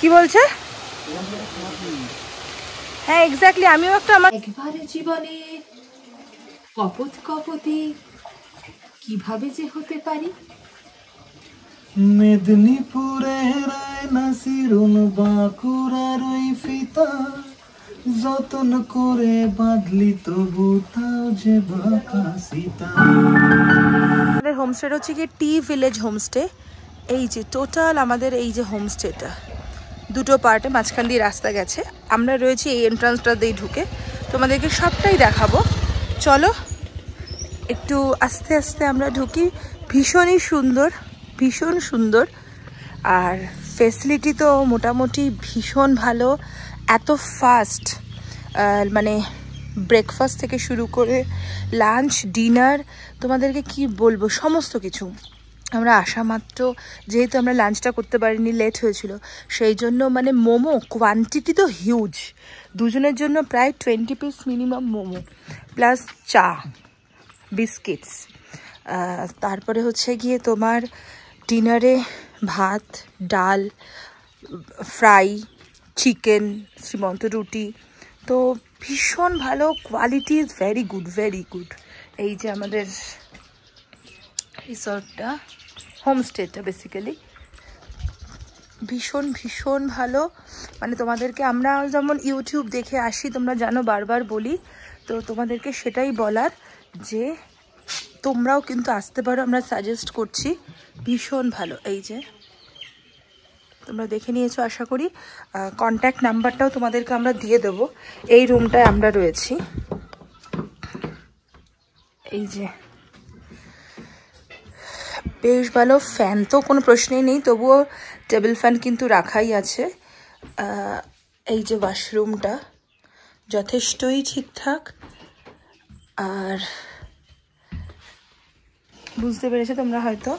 কি বলছে? হ্যাঁ এক্স্যাক্টলি, আমিও একটা আমার একবারে জীবনে কপত কপতি কিভাবে যে হতে পারি। মেদিনীপুরের নাসিরুন বাঁকুড়ার ওই ফিতা যতন করে বাঁধলি তবু তাও যে বাঁকা সীতা। আমাদের হোমস্টেটা হচ্ছে কি টি ভিলেজ হোমস্টে। এই যে টোটাল আমাদের এই যে হোমস্টেটা দুটো পার্টে, মাঝখান দিয়ে রাস্তা গেছে। আমরা রয়েছি এই এন্ট্রান্সটা দিয়ে ঢুকে, তোমাদেরকে সবটাই দেখাবো। চলো একটু আস্তে আস্তে আমরা ঢুকি। ভীষণই সুন্দর, ভীষণ সুন্দর। আর ফেসিলিটি তো মোটামুটি ভীষণ ভালো। এত ফাস্ট, মানে ব্রেকফাস্ট থেকে শুরু করে লাঞ্চ, ডিনার, তোমাদেরকে কি বলবো, সমস্ত কিছু। আমরা আসা মাত্র যেহেতু আমরা লাঞ্চটা করতে পারিনি, লেট হয়েছিল, সেই জন্য মানে মোমো কোয়ান্টিটি তো হিউজ। দুজনের জন্য প্রায় 20 পিস মিনিমাম মোমো, প্লাস চা, বিস্কিটস। তারপরে হচ্ছে গিয়ে তোমার ডিনারে ভাত, ডাল, ফ্রাই, চিকেন, শ্রীমন্ত রুটি। তো ভীষণ ভালো, quality is very good, very good. এই যে আমাদের রিসর্টটা, হোমস্টেটা বেসিক্যালি ভীষণ ভীষণ ভালো। মানে তোমাদেরকে আমরা যেমন ইউটিউব দেখে আসি, তোমরা জানো বারবার বলি, তো তোমাদেরকে সেটাই বলার যে তোমরাও কিন্তু আসতে পারো, আমরা সাজেস্ট করছি। ভীষণ ভালো। এই যে তোমরা দেখে নিয়েছো আশা করি। কন্ট্যাক্ট নাম্বারটাও তোমাদেরকে আমরা দিয়ে দেবো। এই রুমটায় আমরা রয়েছি। এই যে বেশ ভালো, ফ্যান তো কোনো প্রশ্নই নেই, তবুও টেবিল ফ্যান কিন্তু রাখাই আছে। এই যে ওয়াশরুমটা যথেষ্টই ঠিকঠাক। আর বুঝতে পেরেছো তোমরা হয়তো।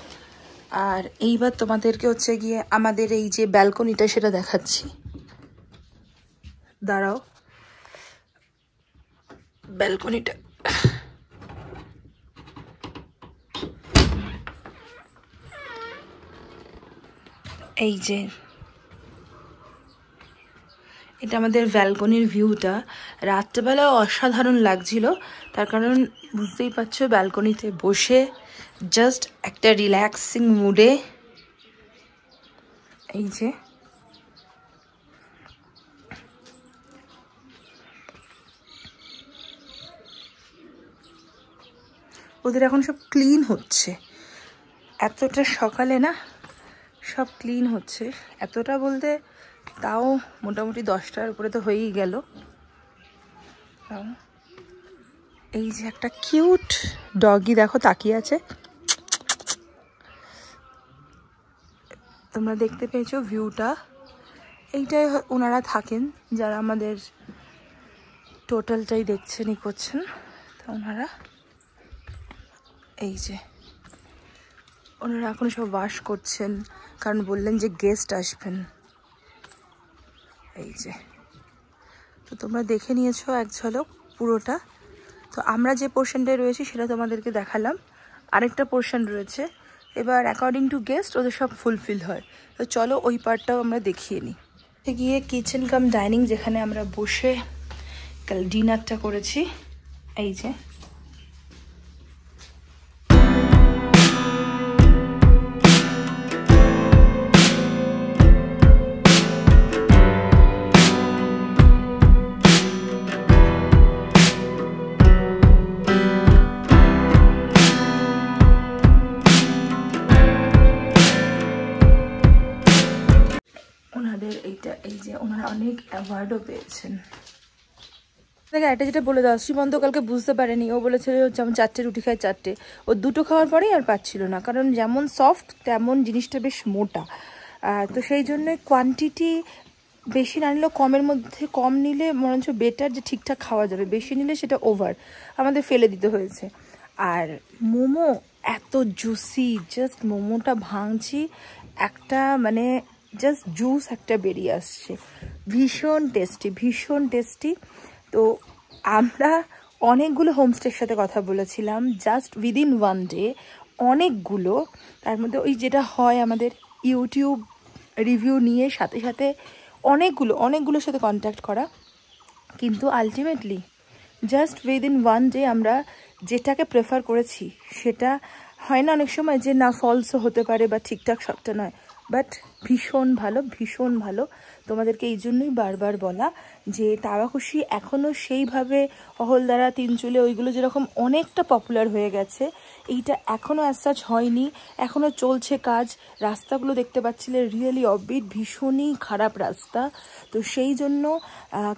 আর এইবার তোমাদেরকে হচ্ছে গিয়ে আমাদের এই যে ব্যালকনিটা সেটা দেখাচ্ছি। দাঁড়াও, ব্যালকনিটা এই যে, এটা আমাদের ব্যালকনির ভিউটা। রাত্রেবেলা অসাধারণ লাগছিল, তার কারণ বুঝতেই পারছো ব্যালকনিতে বসে জাস্ট একটা রিল্যাক্সিং মুডে। এই যে ওদের এখন সব ক্লিন হচ্ছে, এতটা সকালে না সব ক্লিন হচ্ছে। এতটা বলতে তাও মোটামুটি 10টার উপরে তো হয়েই গেল। এই যে একটা কিউট ডগি দেখো তাকিয়ে আছে, তোমরা দেখতে পেয়েছো ভিউটা। এইটাই ওনারা থাকেন, যারা আমাদের টোটালটাই দেখছেন ই করছেন। তো ওনারা এই যে ওনারা এখন সব ওয়াশ করছেন, কারণ বললেন যে গেস্ট আসবেন। এই যে তো তোমরা দেখে নিয়েছো এক ঝলক পুরোটা। তো আমরা যে পোর্শনটায় রয়েছি সেটা তোমাদেরকে দেখালাম। আরেকটা পোর্শন রয়েছে, এবার অ্যাকর্ডিং টু গেস্ট ওদের সব ফুলফিল হয়। তো চলো ওই পার্টটাও আমরা দেখিয়ে নিই। গিয়ে কিচেন কাম ডাইনিং, যেখানে আমরা বসে কাল ডিনারটা করেছি। এই যে ওনাদের এইটা, এই যে ওনারা অনেক অ্যাওয়ার্ডও পেয়েছেন। দেখে এটা যেটা বলে দাও, শ্রীমন্ত কালকে বুঝতে পারেনি, ও বলেছিল হচ্ছে আমি 4টে রুটি খাই, 4টে। ও 2টো খাওয়ার পরেই আর পাচ্ছিল না, কারণ যেমন সফট তেমন জিনিসটা বেশ মোটা। তো সেই জন্য কোয়ান্টিটি বেশি না নিলেও কমের মধ্যে কম নিলে মনে বেটার, যে ঠিকঠাক খাওয়া যাবে। বেশি নিলে সেটা ওভার, আমাদের ফেলে দিতে হয়েছে। আর মোমো এত জুসি, জাস্ট মোমোটা ভাঙছি, একটা মানে জাস্ট জুস একটা বেরিয়ে আসছে। ভীষণ টেস্টি, ভীষণ টেস্টি। তো আমরা অনেকগুলো হোমস্টের সাথে কথা বলেছিলাম, জাস্ট উইদিন 1 ডে অনেকগুলো। তার মধ্যে ওই যেটা হয় আমাদের ইউটিউব রিভিউ নিয়ে সাথে সাথে অনেকগুলোর সাথে কন্ট্যাক্ট করা, কিন্তু আলটিমেটলি জাস্ট উইদিন 1 ডে আমরা যেটাকে প্রেফার করেছি সেটা হয় না অনেক সময় যে না ফলসও হতে পারে বা ঠিকঠাক সবটা নয়, বাট ভীষণ ভালো। তোমাদেরকে এই জন্যই বারবার বলা যে তাবাকুশি এখনও সেইভাবে অহলদারা, তিনচুলে ওইগুলো যেরকম অনেকটা পপুলার হয়ে গেছে, এইটা এখনও অ্যাজ সাচ হয়নি, এখনও চলছে কাজ। রাস্তাগুলো দেখতে পাচ্ছিলে রিয়েলি অফবিট, ভীষণই খারাপ রাস্তা। তো সেই জন্য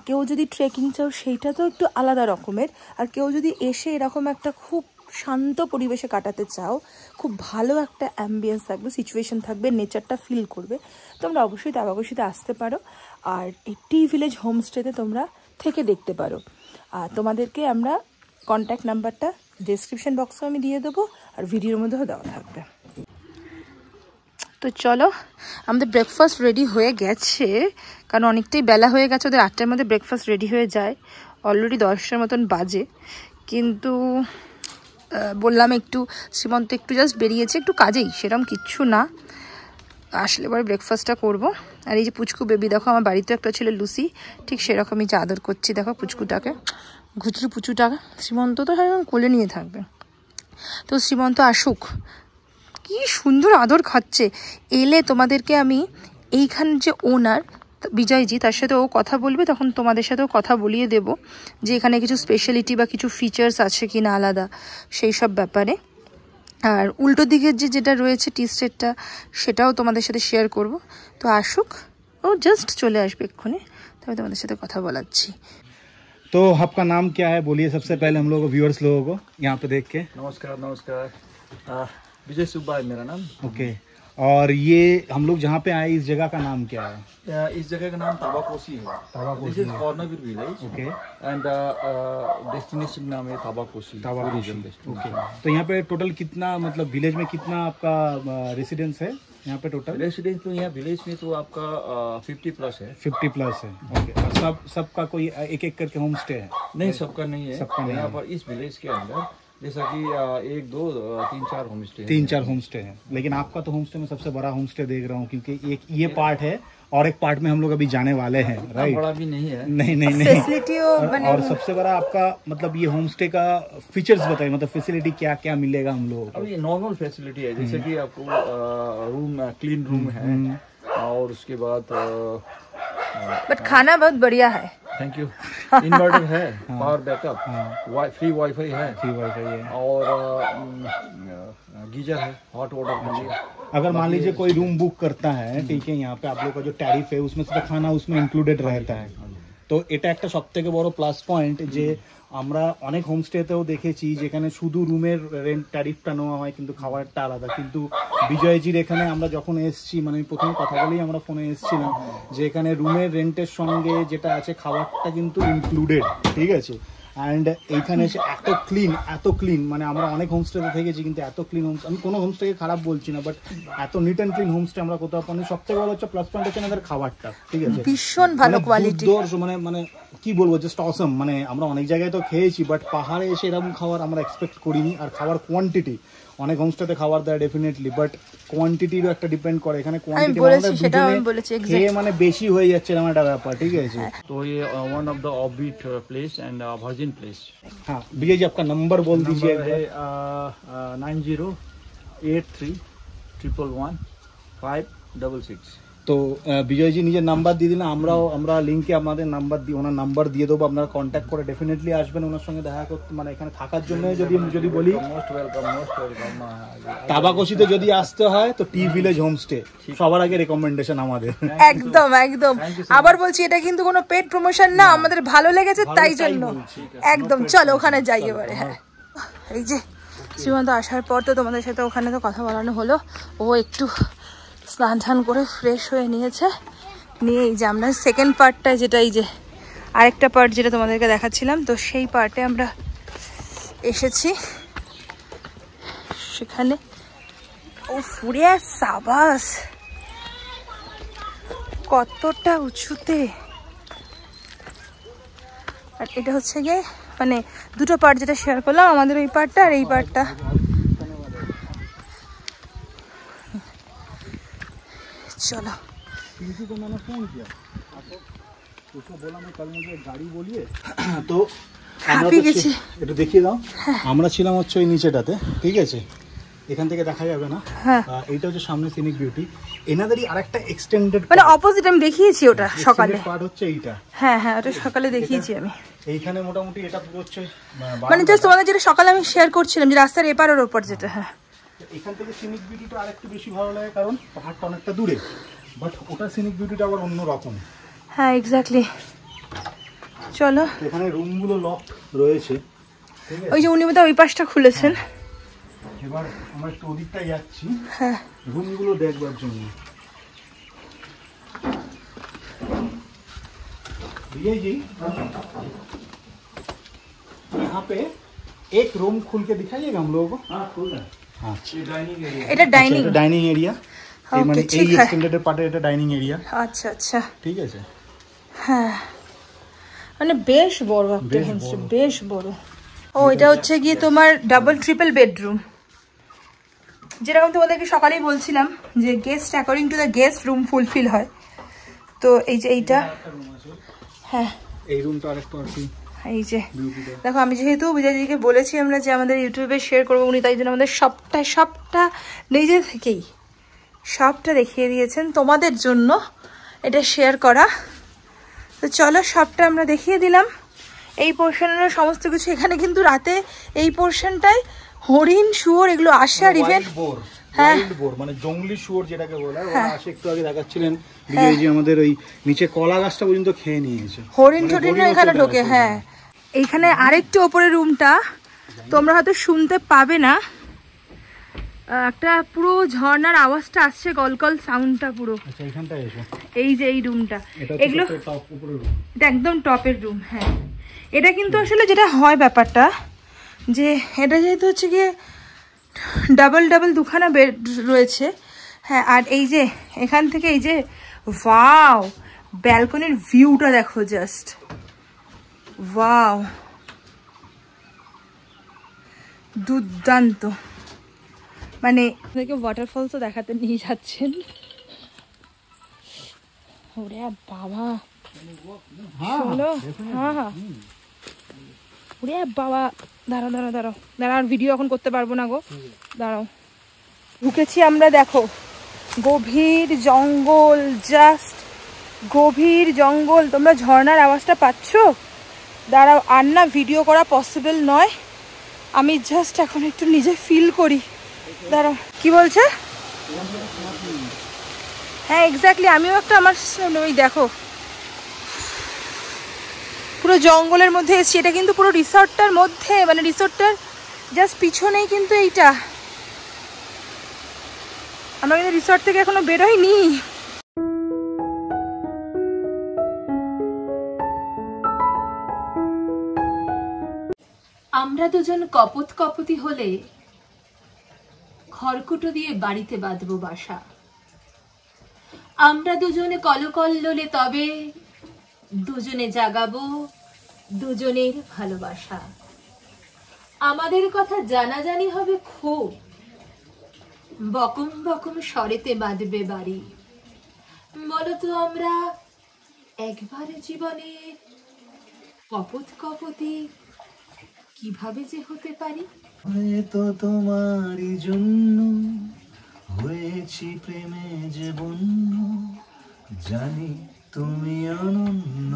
কেউ যদি ট্রেকিং চাও সেইটা তো একটু আলাদা রকমের, আর কেউ যদি এসে এরকম একটা খুব শান্ত পরিবেশে কাটাতে চাও, খুব ভালো একটা অ্যাম্বিয়েন্স থাকবে, সিচুয়েশন থাকবে, নেচারটা ফিল করবে, তোমরা অবশ্যই তাবাকুশিতে আসতে পারো। আর এই টি ভিলেজ হোমস্টেতে তোমরা থেকে দেখতে পারো। আর তোমাদেরকে আমরা কন্ট্যাক্ট নাম্বারটা ডেসক্রিপশন বক্সে আমি দিয়ে দেবো, আর ভিডিওর মধ্যেও দেওয়া থাকবে। তো চলো, আমাদের ব্রেকফাস্ট রেডি হয়ে গেছে, কারণ অনেকটাই বেলা হয়ে গেছে, ওদের 8টার মধ্যে ব্রেকফাস্ট রেডি হয়ে যায়, অলরেডি 10টার মতন বাজে। কিন্তু বললাম একটু শ্রীমন্ত একটু জাস্ট বেরিয়েছে একটু কাজেই, সেরকম কিচ্ছু না, আসলে পরে ব্রেকফাস্টটা করবো। আর এই যে পুচকু বেবি দেখো, আমার বাড়িতে একটা ছিল লুসি, ঠিক সেরকমই যে আদর করছি দেখো পুচকুটাকে, ঘুচরু পুচুটাকে। শ্রীমন্ত তো হ্যাঁ কোলে নিয়ে থাকবে। তো শ্রীমন্ত আসুক, কি সুন্দর আদর খাচ্ছে। এলে তোমাদেরকে আমি এইখান যে ওনার বিজয়জি, তার সাথে ও কথা বলবে, তখন তোমাদের সাথেও কথা বলিয়ে দেব যে এখানে কিছু স্পেশালিটি বা কিছু ফিচার্স আছে কি না আলাদা, সেই সব ব্যাপারে। আর উল্টো দিকের যেটা রয়েছে টি স্টেটটা, সেটাও তোমাদের সাথে শেয়ার করব। তো আসুক, ও জাস্ট চলে আসবে এক্ষুনি, তবে তোমাদের সাথে কথা বলাচ্ছি। तो आपका नाम क्या है बोलिए सबसे पहले हम लोग व्यूअर्स लोगों को यहाँ पे देख के। नमस्कार विजय सुब्बा है मेरा नाम। ओके, और ये हम लोग जहाँ पे आए इस जगह का नाम क्या है? इस जगह का नाम ताबाकोशी है। ताबाकोशी दिस इज कॉर्नरवीर विलेज। ओके, एंड डेस्टिनेशन नाम है ताबाकोशी। ओके, तो यहाँ पे टोटल कितना, मतलब विलेज में कितना आपका रेसिडेंस है यहाँ पे टोटल? रेसिडेंस तो यहाँ विलेज में तो आपका 50+ है। 50+ है। ओके, और सबका कोई एक करके होम स्टे है? नहीं, सबका नहीं है। सबका नहीं यहाँ है। पर इस विलेज के अंदर जैसा कि 1, 2, 3, 4 होम स्टे है। 3-4 होम स्टे है, लेकिन आपका तो होम स्टे में सबसे बड़ा होम स्टे देख रहा हूँ, क्योंकि एक ये पार्ट है और एक पार्ट में हम लोग अभी जाने वाले हैं, राइट? बड़ा भी नहीं है। नहीं फैसिलिटी और सबसे बड़ा आपका मतलब ये होम स्टे का फीचर्स बताइए, मतलब फैसिलिटी क्या क्या मिलेगा हम लोगों को? अभी नॉर्मल फैसिलिटी है, जैसे कि आपको रूम, क्लीन रूम है, और उसके बाद बट खाना बहुत बढ़िया है। Thank you. इन्वर्टर है, पावर बैकअप, फ्री वाईफाई है, और गीजर है हॉट वाटर के लिए। अगर मान लीजिए कोई रूम बुक करता है, ठीक है, यहाँ पे आप लोग का जो टैरिफ है उसमें से खाना उसमें इंक्लूडेड रहता है, তো এটা একটা সবথেকে বড় প্লাস পয়েন্ট যে আমরা অনেক হোমস্টেতেও দেখেছি যেখানে শুধু রুমের রেন্ট ট্যারিফটা নেওয়া হয় কিন্তু খাবারটা আলাদা। কিন্তু বিজয়জির এখানে আমরা যখন এসেছি, মানে প্রথমে কথা বলেই আমরা ফোনে এসেছিলাম যে এখানে রুমের রেন্টের সঙ্গে যেটা আছে খাবারটা কিন্তু ইনক্লুডেড, ঠিক আছে। অ্যান্ড এইখানে এসে এত ক্লিন, মানে আমরা অনেক হোমস্টেতে থেকেছি কিন্তু এত ক্লিন হোমস্টে, আমি কোনো হোমস্টেকে খারাপ বলছি না, বাট এত নিট অ্যান্ড ক্লিন হোমস্টে আমরা কোথাও পাইনি। সবথেকে বড় হচ্ছে প্লাস পয়েন্ট হচ্ছে আমাদের খাবারটা, ঠিক আছে, ভীষণ ভালো কোয়ালিটি, মানে কি বলবো, জাস্ট অসম। মানে আমরা অনেক জায়গায় তো খেয়েছি, বাট পাহাড়ে এসে এরকম খাবার আমরা এক্সপেক্ট করিনি। আর খাবার কোয়ান্টিটি, অনেক হোমস্টেতে খাবার দেয় ডেফিনেটলি, বাট কোয়ান্টিটিরও একটা ডিপেন্ড করে। এখানে কোয়ান্টিটি খেয়ে মানে বেশি হয়ে যাচ্ছে এরকম একটা ব্যাপার, ঠিক আছে। तो ये one of the offbeat place and virgin place. हाँ विजय जी, आपका नंबर बोल दीजिए। है 9088111566। তো বিজয়জি নিজের নাম্বার দিয়ে দিলেন, আমরা লিঙ্কে আমাদের নাম্বার দিয়ে, ওনার নাম্বার দিয়ে দেবো, আপনারা কন্ট্যাক্ট করে ডেফিনেটলি আসবেন ওনার সঙ্গে দেখা করতে, মানে এখানে থাকার জন্য। যদি বলি मोस्ट वेलकम। তাবাকশিতে যদি আসতে হয় তো টি ভিলেজ হোমস্টে সবার আগে রেকমেন্ডেশন আমাদের। একদম আবার বলছি, এটা কিন্তু কোনো পেড প্রমোশন না, আমাদের ভালো লেগেছে তাই জন্য একদম। চলো ওখানে যাই এবারে। হ্যাঁ, এই যে শ্রীমন্ত আসার পর তো তোমাদের সাথে ওখানে তো কথা বলানো হলো, ও একটু স্নান টান করে ফ্রেশ হয়ে নিয়েছে, নিয়ে এই যে আমরা সেকেন্ড পার্টটা, যেটা এই যে আরেকটা পার্ট যেটা তোমাদেরকে দেখাচ্ছিলাম, তো সেই পার্টে আমরা এসেছি। সেখানে ও ফুরিয়া সাবাস, কতটা উঁচুতে। আর এটা হচ্ছে গিয়ে মানে দুটো পার্ট যেটা শেয়ার করলাম, আমাদের ওই পার্টটা আর এই পার্টটা। চলো पिंकू को मैंने फोन किया उसको बोला मैं कल मुझे गाड़ी बोलिए तो একটু দেখিয়ে দাও আমরা ছিলাম হচ্ছে ওই নিচেটাতে ঠিক আছে এখান থেকে দেখা যাবে না এইটা হচ্ছে সামনে সিনিক বিউটি এনাদেরই আরেকটা এক্সটেন্ডেড মানে অপোজিট আমি দেখিয়েছি ওটা সকালে পার্ট হচ্ছে এইটা হ্যাঁ হ্যাঁ ওটা সকালে দেখিয়েছি আমি এইখানে মোটামুটি এটা পুরো হচ্ছে মানে জাস্ট তোমাদের যেটা সকালে আমি শেয়ার করছিলাম যে রাস্তার এপার ওর ওপর যেটা হ্যাঁ এখান থেকে সিনিক বিউটিটা আরেকটু বেশি ভালো লাগে কারণ পাহাড়টা অনেকটা দূরে বাট ওটা সিনিক বিউটিটা আবার অন্য রকম হ্যাঁ এক্স্যাক্টলি চলো এখানে রুমগুলো লক রয়েছে ওই যে উনি বোধহয় ওই পাশটা খুলেছেন এবার আমরা একটু ওদিকটাই যাচ্ছি হ্যাঁ রুমগুলো দেখবার জন্য जी यहाँ पे एक रूम खुल के दिखाइएगा हम लोगों को हाँ खुल है अच्छा डाइनिंग एरिया এটা ডাইনিং ডাইনিং এরিয়া এই মানে এই এক্সটেন্ডেড পার্টে এটা ডাইনিং এরিয়া আচ্ছা আচ্ছা ঠিক আছে হ্যাঁ মানে বেশ বড় একটা হোমস্টে বেশ বড় ও এটা হচ্ছে গিয়ে তোমার ডাবল ট্রিপল বেডরুম যেরকম তোমাদেরকে সকালেই বলছিলাম যে guest according to the guest room fulfil হয় তো এই যে এইটা হ্যাঁ এই রুমটা আরেকটু আর কি এই যে দেখো আমি যেহেতু বিজয়দিকে বলেছি আমরা যে আমাদের ইউটিউবে শেয়ার করবো উনি তাই জন্য আমাদের সবটা নিজে থেকেই সবটা দেখিয়ে দিয়েছেন তোমাদের জন্য এটা শেয়ার করা তো চলো সবটা আমরা দেখিয়ে দিলাম এই পোর্শনের সমস্ত কিছু এখানে কিন্তু রাতে এই পোর্শনটায় হরিণ শুয়োর এগুলো আসে আর ইভেন ওয়াইল্ড বোর মানে জঙ্গলি শুয়োর যেটাকে বলা হয় ওরা আসে একটু আগে দেখাচ্ছিলেন বিজয় জি আমাদের ওই নিচে কলা গাছটা পর্যন্ত খেয়ে নিয়েছে হরিণ ঠরিণ এখানে ঢোকে হ্যাঁ এইখানে আরেকটু ওপরে রুমটা তোমরা হয়তো শুনতে পাবে না একটা পুরো ঝর্ণার আওয়াজটা আসছে গলগল সাউন্ডটা পুরো আচ্ছা এখানটায় এসো এই যে এই রুমটা এগুলো টপ উপরের রুম এটা একদম টপের রুম হ্যাঁ এটা কিন্তু আসলে যেটা হয় ব্যাপারটা যে এটা যেহেতু হচ্ছে গিয়ে ডাবল দুখানা বেড রয়েছে হ্যাঁ আর এই যে এখান থেকে এই যে ওয়াও ব্যালকনির ভিউটা দেখো জাস্ট ওয়াও দুর্দান্ত মানে আপনাদেরকে ওয়াটারফলসও দেখাতে নিয়ে যাচ্ছেন ওরে বাবা চলো হ্যাঁ ওরে বাবা দাঁড়াও আর ভিডিও এখন করতে পারবো না গো দাঁড়াও ঢুকেছি আমরা দেখো গভীর জঙ্গল জাস্ট গভীর জঙ্গল তোমরা ঝর্ণার আওয়াজটা পাচ্ছ দাঁড়াও আর না ভিডিও করা পসিবল নয় আমি জাস্ট এখন একটু নিজে ফিল করি দাঁড়াও কি বলছে হ্যাঁ এক্স্যাক্টলি আমিও একটা আমার ওই দেখো পুরো জঙ্গলের মধ্যে এসেছি এটা কিন্তু পুরো রিসর্টটার মধ্যে মানে রিসর্টটার জাস্ট পিছনেই কিন্তু এইটা আমরা কিন্তু রিসর্ট থেকে এখনো বেরোইনি আমরা দুজন কপতি হলে খড়কুটো দিয়ে বাড়িতে বাঁধবো বাসা আমরা দুজনে কলকল্লোলে তবে দুজনে জাগাবো দুজনের ভালোবাসা আমাদের কথা জানাজানি হবে খুব বকম স্বরেতে বাঁধবে বাড়ি বলতো আমরা একবার জীবনে কপতি কিভাবে যে হতে পারি হয়তো তোমারই জন্য হয়েছি প্রেমে যে বন্য জানি তুমি অনন্য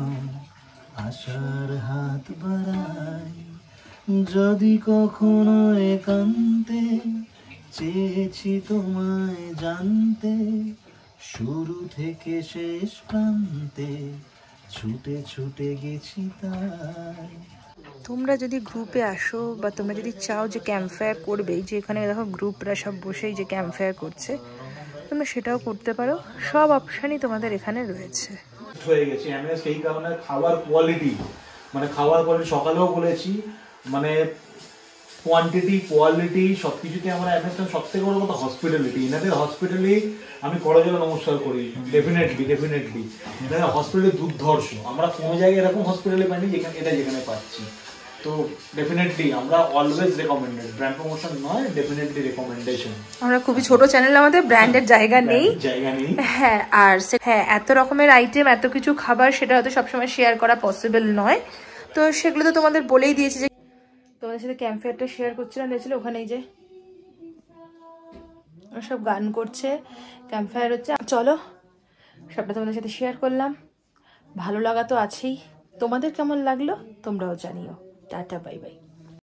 আশার হাত বাড়াই যদি কখনো একান্তে চেয়েছি তোমায় জানতে শুরু থেকে শেষ প্রান্তে ছুটে গেছি তাই তোমরা যদি গ্রুপে আসো বা তোমরা যদি চাও যে ক্যাম্প ফায়ার করবে যে এখানে দেখো গ্রুপরা সব বসেই যে ক্যাম্প ফায়ার করছে তোমরা সেটাও করতে পারো সব অপশানই তোমাদের এখানে রয়েছে হয়ে গেছে আমি সেই কারণে খাবার কোয়ালিটি মানে সকালেও বলেছি মানে কোয়ান্টিটি কোয়ালিটি সবকিছুতে আমরা এমএসএন সবথেকে বড় কথা হসপিটালিটি এনাদের হসপিটালি আমি করজোড়ে নমস্কার করি ডেফিনেটলি এনাদের হসপিটালি দুর্ধর্ষ আমরা কোনো জায়গায় এরকম হসপিটালে পাইনি যেখানে পাচ্ছি তো ডেফিনেটলি আমরা অলওয়েজ রেকমেন্ডেড, ব্র্যান্ড প্রমোশন নয়, ডেফিনেটলি রেকমেন্ডেশন। আমরা খুবই ছোট চ্যানেল, আমাদের ব্র্যান্ডের জায়গা নেই। হ্যাঁ, আর হ্যাঁ, এত রকমের আইটেম, এত কিছু খাবার, সেটা হয়তো সবসময় শেয়ার করা পসিবল নয়। তো সেগুলো তো তোমাদের বলেই দিয়েছি। যে তোমাদের সাথে ক্যাম্প ফায়ারটা শেয়ার করছিলাম, দেখছিল ওখানে এই যে সব গান করছে, ক্যাম্প ফায়ার হচ্ছে। চলো, সবটা তোমাদের সাথে শেয়ার করলাম। ভালো লাগা তো আছেই। তোমাদের কেমন লাগলো তোমরাও জানিও। Tata, bye bye.